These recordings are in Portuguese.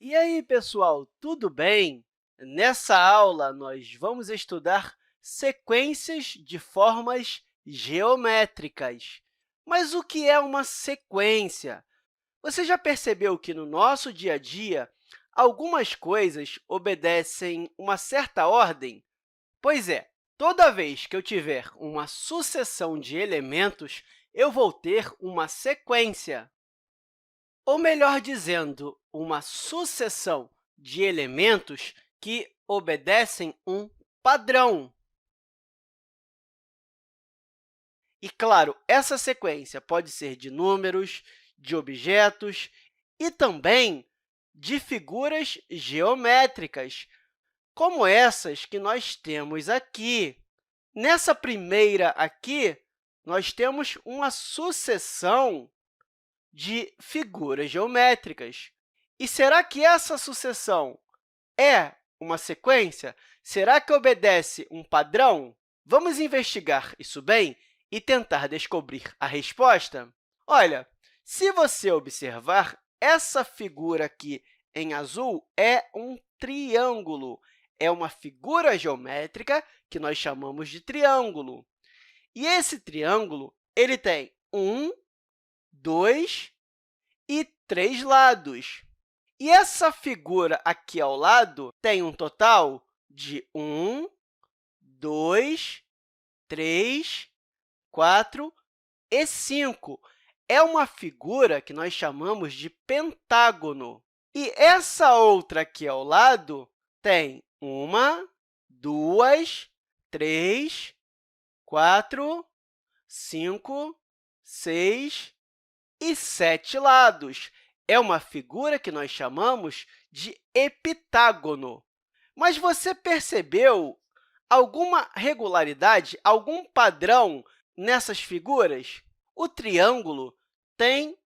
E aí, pessoal, tudo bem? Nessa aula, nós vamos estudar sequências de formas geométricas. Mas o que é uma sequência? Você já percebeu que, no nosso dia a dia, algumas coisas obedecem uma certa ordem? Pois é, toda vez que eu tiver uma sucessão de elementos, eu vou ter uma sequência. Ou melhor dizendo, uma sucessão de elementos que obedecem um padrão. E, claro, essa sequência pode ser de números, de objetos e também de figuras geométricas, como essas que nós temos aqui. Nessa primeira aqui, nós temos uma sucessão de figuras geométricas. E será que essa sucessão é uma sequência? Será que obedece um padrão? Vamos investigar isso bem e tentar descobrir a resposta? Olha, se você observar, essa figura aqui em azul é um triângulo. É uma figura geométrica que nós chamamos de triângulo. E esse triângulo ele tem um, dois e três lados. E essa figura aqui ao lado tem um total de 2, 3, 4 e 5. É uma figura que nós chamamos de pentágono. E essa outra aqui ao lado tem 2, 3, 4, 5, 6 e 7 lados. É uma figura que nós chamamos de heptágono. Mas você percebeu alguma regularidade, algum padrão nessas figuras? O triângulo tem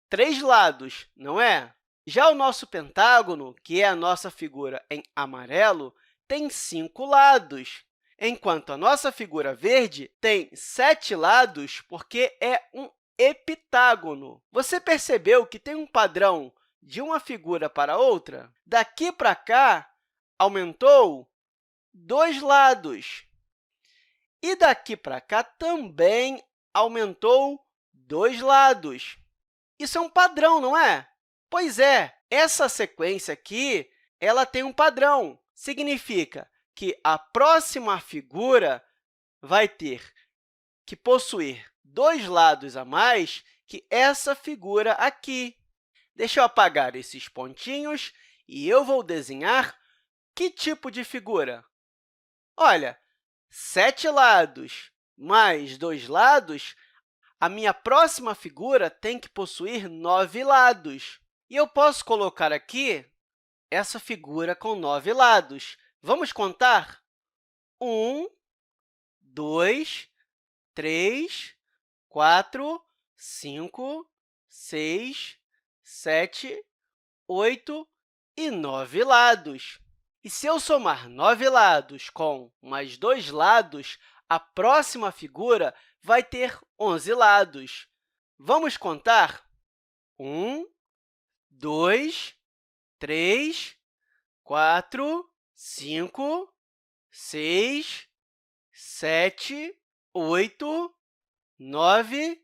três lados, não é? Já o nosso pentágono, que é a nossa figura em amarelo, tem 5 lados, enquanto a nossa figura verde tem 7 lados, porque é um heptágono. Você percebeu que tem um padrão de uma figura para outra? Daqui para cá, aumentou 2 lados. E daqui para cá também aumentou 2 lados. Isso é um padrão, não é? Pois é, essa sequência aqui ela tem um padrão. Significa que a próxima figura vai ter que possuir 2 lados a mais que essa figura aqui. Deixa eu apagar esses pontinhos e eu vou desenhar que tipo de figura? Olha, 7 lados mais 2 lados, a minha próxima figura tem que possuir 9 lados. E eu posso colocar aqui essa figura com 9 lados. Vamos contar? 1, 2, 3, 4, 5, 6, 7, 8 e 9 lados. E se eu somar 9 lados com mais 2 lados, a próxima figura vai ter 11 lados. Vamos contar? 1, 2, 3, 4, 5, 6, 7, 8, 9,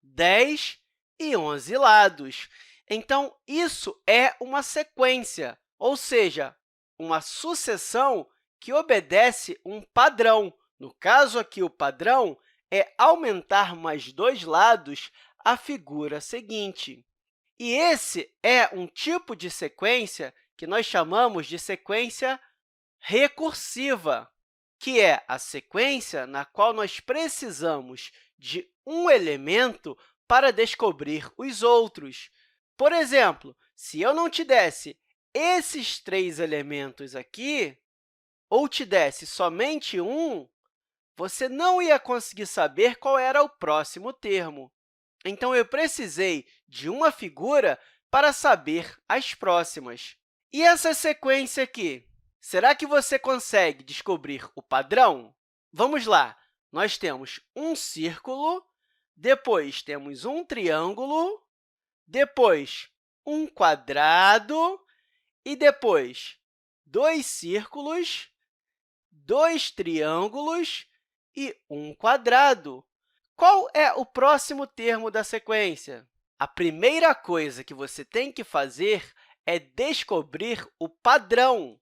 10 e 11 lados. Então, isso é uma sequência, ou seja, uma sucessão que obedece um padrão. No caso aqui, o padrão é aumentar mais 2 lados a figura seguinte. E esse é um tipo de sequência que nós chamamos de sequência recursiva, que é a sequência na qual nós precisamos de um elemento para descobrir os outros. Por exemplo, se eu não te desse esses 3 elementos aqui, ou te desse somente um, você não ia conseguir saber qual era o próximo termo. Então, eu precisei de uma figura para saber as próximas. E essa sequência aqui? Será que você consegue descobrir o padrão? Vamos lá! Nós temos um círculo, depois temos um triângulo, depois um quadrado e depois 2 círculos, 2 triângulos e um quadrado. Qual é o próximo termo da sequência? A primeira coisa que você tem que fazer é descobrir o padrão.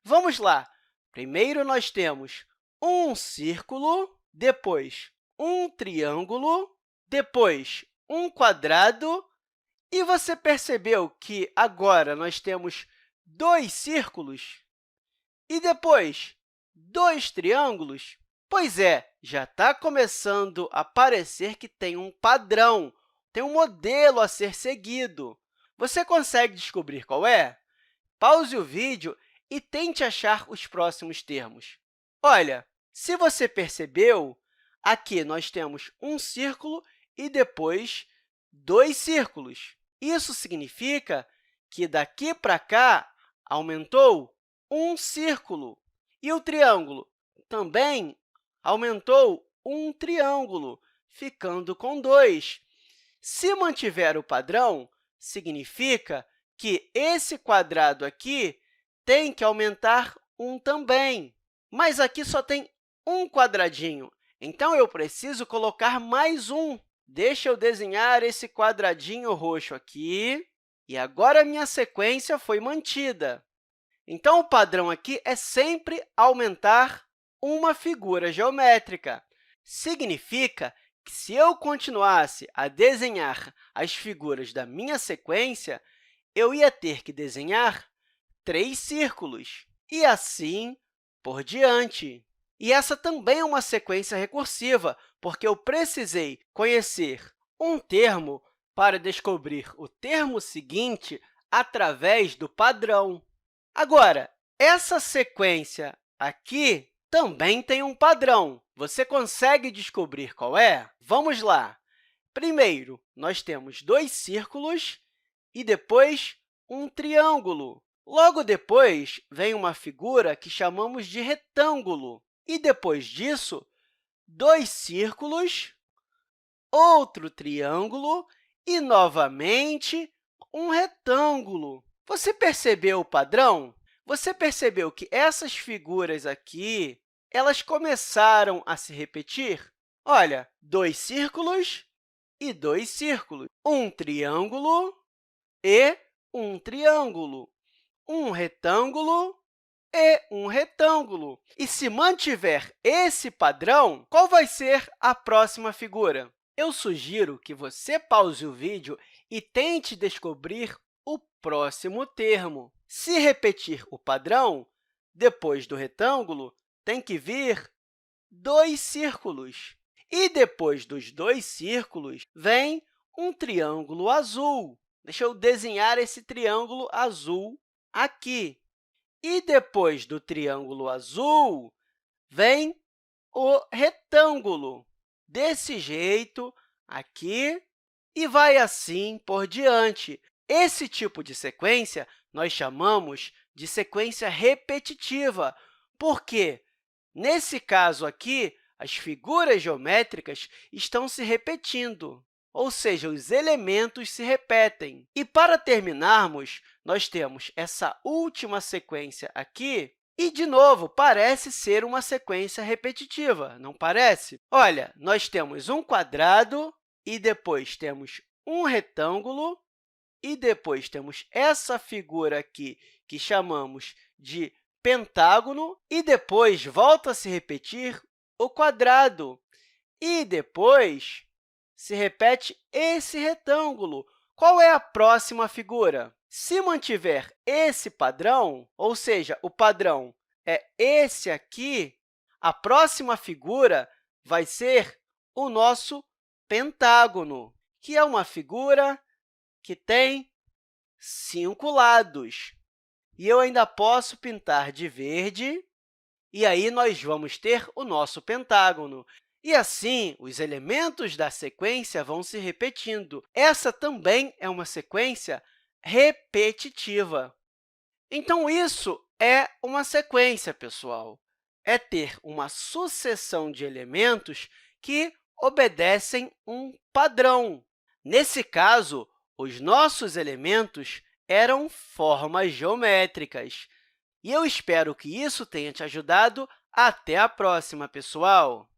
Vamos lá! Primeiro, nós temos um círculo, depois um triângulo, depois um quadrado, e você percebeu que agora nós temos 2 círculos e depois 2 triângulos? Pois é, já está começando a parecer que tem um padrão, tem um modelo a ser seguido. Você consegue descobrir qual é? Pause o vídeo e tente achar os próximos termos. Olha, se você percebeu, aqui nós temos um círculo e depois 2 círculos. Isso significa que daqui para cá aumentou um círculo. E o triângulo também aumentou um triângulo, ficando com 2. Se mantiver o padrão, significa que esse quadrado aqui tem que aumentar um também. Mas aqui só tem um quadradinho, então eu preciso colocar mais um. Deixa eu desenhar esse quadradinho roxo aqui, e agora a minha sequência foi mantida. Então, o padrão aqui é sempre aumentar uma figura geométrica. Significa que, se eu continuasse a desenhar as figuras da minha sequência, eu ia ter que desenhar 3 círculos, e assim por diante. E essa também é uma sequência recursiva, porque eu precisei conhecer um termo para descobrir o termo seguinte através do padrão. Agora, essa sequência aqui também tem um padrão. Você consegue descobrir qual é? Vamos lá! Primeiro, nós temos 2 círculos e depois um triângulo. Logo depois, vem uma figura que chamamos de retângulo. E depois disso, 2 círculos, outro triângulo e, novamente, um retângulo. Você percebeu o padrão? Você percebeu que essas figuras aqui, elas começaram a se repetir? Olha, 2 círculos e 2 círculos, um triângulo e um triângulo, um retângulo e um retângulo. E se mantiver esse padrão, qual vai ser a próxima figura? Eu sugiro que você pause o vídeo e tente descobrir o próximo termo. Se repetir o padrão, depois do retângulo, tem que vir 2 círculos. E depois dos 2 círculos, vem um triângulo azul. Deixa eu desenhar esse triângulo azul aqui. E depois do triângulo azul, vem o retângulo, desse jeito, aqui, e vai assim por diante. Esse tipo de sequência nós chamamos de sequência repetitiva, porque, nesse caso aqui, as figuras geométricas estão se repetindo, ou seja, os elementos se repetem. E, para terminarmos, nós temos essa última sequência aqui, e, de novo, parece ser uma sequência repetitiva, não parece? Olha, nós temos um quadrado, e depois temos um retângulo, e depois temos essa figura aqui, que chamamos de pentágono, e depois volta a se repetir o quadrado, e depois se repete esse retângulo. Qual é a próxima figura? Se mantiver esse padrão, ou seja, o padrão é esse aqui, a próxima figura vai ser o nosso pentágono, que é uma figura que tem 5 lados. E eu ainda posso pintar de verde, e aí nós vamos ter o nosso pentágono. E, assim, os elementos da sequência vão se repetindo. Essa também é uma sequência repetitiva. Então, isso é uma sequência, pessoal. É ter uma sucessão de elementos que obedecem um padrão. Nesse caso, os nossos elementos eram formas geométricas. E eu espero que isso tenha te ajudado. Até a próxima, pessoal!